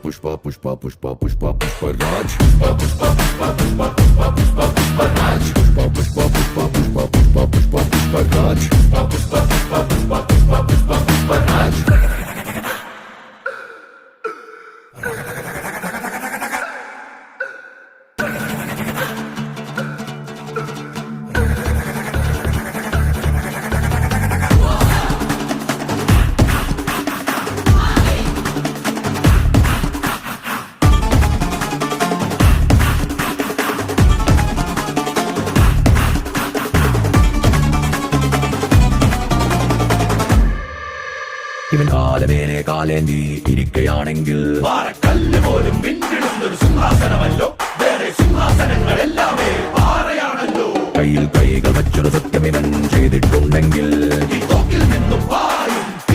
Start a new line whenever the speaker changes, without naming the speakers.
पुष्पा पुष्पा पुष्पा पुष्पा पुष्पराज पुष्पा पुष्पा पुष्पा पुष्पा पुष्पा पुष्पा पुष्पराज पुष्पा पुष्पा पुष्पा पुष्पा पुष्पा पुष्पा पुष्पराज पुष्पा पुष्पा पुष्पा पुष्पा पुष्पा पुष्पा पुष्पराज ഇവൻ കാലമേനെ കാലേന്തി ഇരിക്കയാണെങ്കിൽ പാറക്കല്ല് പോലും പിന്നിടുന്നൊരു സിംഹാസനമല്ലോ. വേറെ സിംഹാസനങ്ങളെല്ലാമേ പാറയാണല്ലോ. കയ്യിൽ കൈകൾ വച്ചൊരു സത്യം ഇവൻ ചെയ്തിട്ടുണ്ടെങ്കിൽ ഈ തോക്കിൽ നിന്നും